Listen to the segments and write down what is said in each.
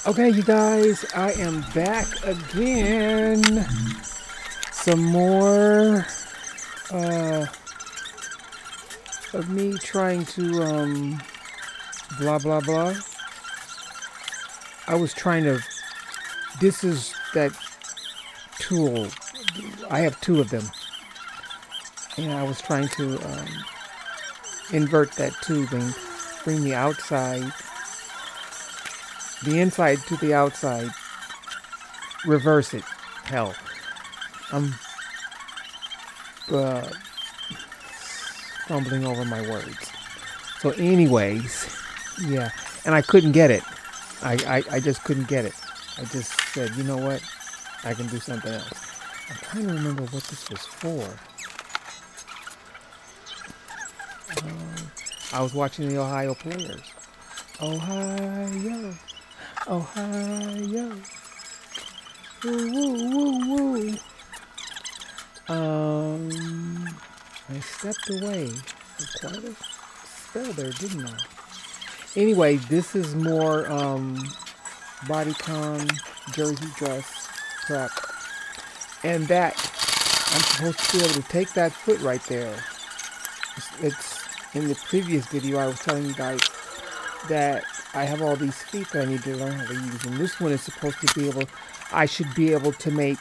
Okay, you guys, I am back again. Some more of me trying to blah blah blah. I was trying to. This is that tool. I have two of them, and I was trying to invert that tube and bring the inside to the outside. Reverse it. Hell, I'm stumbling over my words. So, anyways, yeah, and I couldn't get it. I just couldn't get it. I just said, you know what? I can do something else. I'm trying to remember what this was for. I was watching the Ohio players. Ohio, Ohio, woo woo woo woo. I stepped away for quite a spell there, didn't I? Anyway, this is more bodycon jersey dress prep, and that I'm supposed to be able to take that foot right there. It's in the previous video I was telling you guys that I have all these feet that I need to learn how to use, and this one is supposed to be able. I should be able to make,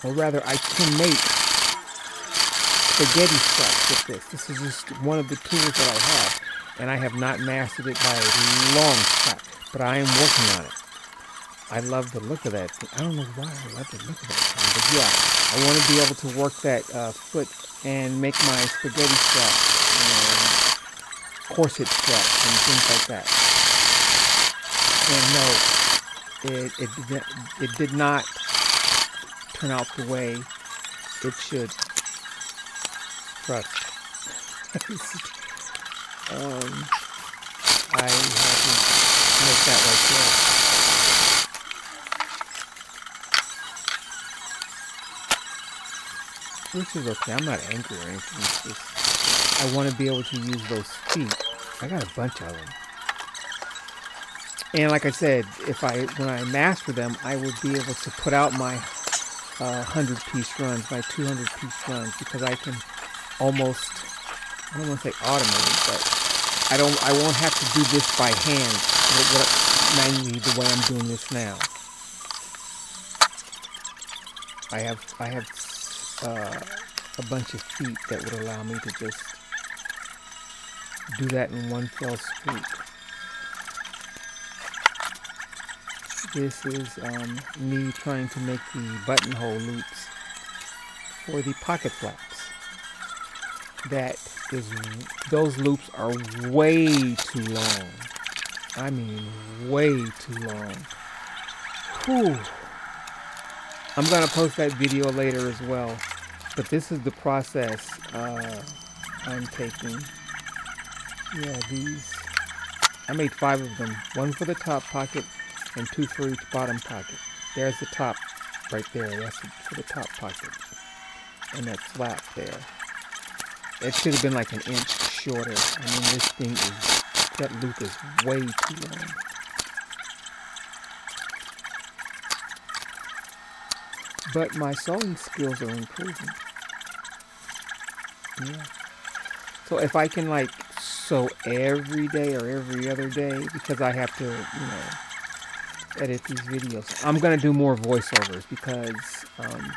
or rather, I can make spaghetti straps with this. This is just one of the tools that I have, and I have not mastered it by a long shot, but I am working on it. I love the look of that thing. I don't know why I love the look of that thing, but yeah, I want to be able to work that foot and make my spaghetti straps and corset straps and things like that. And no, it did not turn out the way it should. Trust. I have to make that right there. Which is okay. I'm not angry or anything. It's just I want to be able to use those feet. I got a bunch of them. And like I said, when I master them, I would be able to put out my 100-piece runs, my 200-piece runs, because I can almost, I don't want to say automate it, but I won't have to do this by hand manually the way I'm doing this now. I have a bunch of feet that would allow me to just do that in one fell swoop. This is me trying to make the buttonhole loops for the pocket flaps. Those loops are way too long. I mean, way too long. Whew. I'm going to post that video later as well. But this is the process I'm taking. Yeah, I made 5 of them. 1 for the top pocket and 2 for each bottom pocket. There's the top right there. That's for the top pocket. And that flap there. It should have been like an inch shorter. I mean, that loop is way too long. But my sewing skills are improving. Yeah. So if I can like sew every day or every other day, because I have to, edit these videos. I'm gonna do more voiceovers because I'm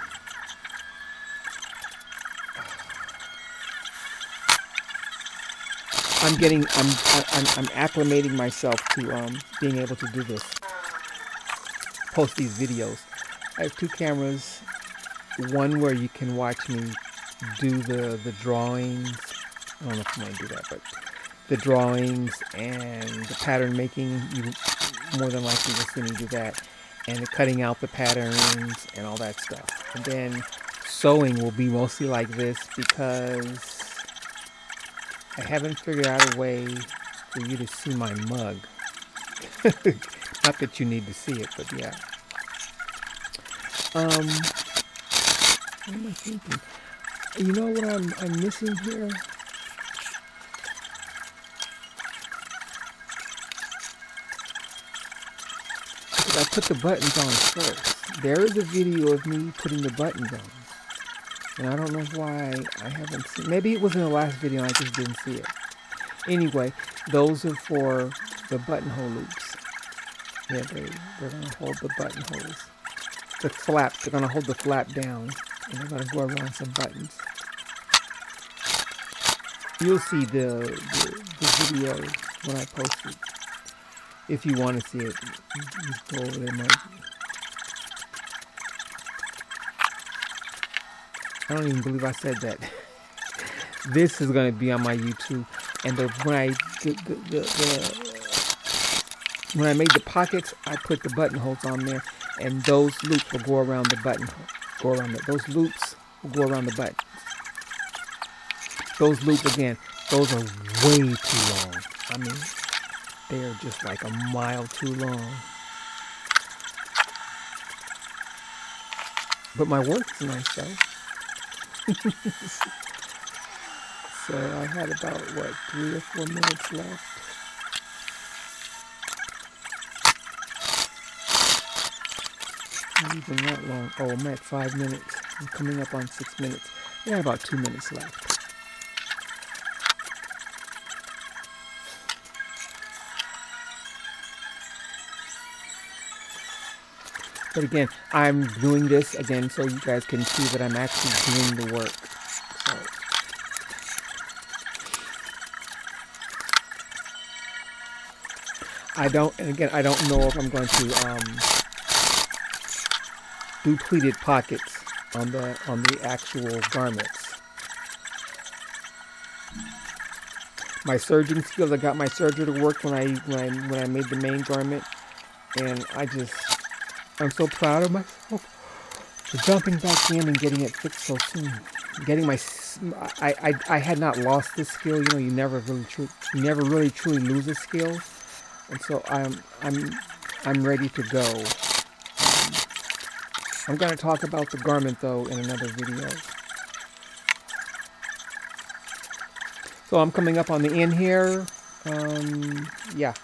acclimating myself to being able to do this. Post these videos. I have 2 cameras. One where you can watch me do the drawings. I don't know if I'm going to do that, but the drawings and the pattern making, you more than likely will see me do that. And the cutting out the patterns and all that stuff. And then sewing will be mostly like this because I haven't figured out a way for you to see my mug. Not that you need to see it, but yeah. What am I thinking? You know what I'm missing here? Because I put the buttons on first. There is a video of me putting the buttons on. And I don't know why I haven't seen. Maybe it was in the last video and I just didn't see it. Anyway, those are for the buttonhole loops. Yeah, they're going to hold the buttonholes. The flap, they're going to hold the flap down. And they're going to go around some buttons. You'll see the video when I post it. If you want to see it, you go over there, Mike. I don't even believe I said that. This is going to be on my YouTube. And when I made the pockets, I put the buttonholes on there. And those loops will go around the buttonhole. Those loops will go around the buttons. Those loops, again, those are way too long. I mean, they're just like a mile too long. But my work is nice, though. So I had about, 3 or 4 minutes left. Not even that long. Oh, I'm at 5 minutes. I'm coming up on 6 minutes. I got about 2 minutes left. But again, I'm doing this again so you guys can see that I'm actually doing the work. So, I don't know if I'm going to do pleated pockets on the actual garments. My serging skills, I got my serger to work when I made the main garment, and I'm so proud of myself for jumping back in and getting it fixed so soon. I had not lost this skill. You know, you never really truly lose a skill, and so I'm ready to go. I'm going to talk about the garment though in another video. So I'm coming up on the end here. Yeah.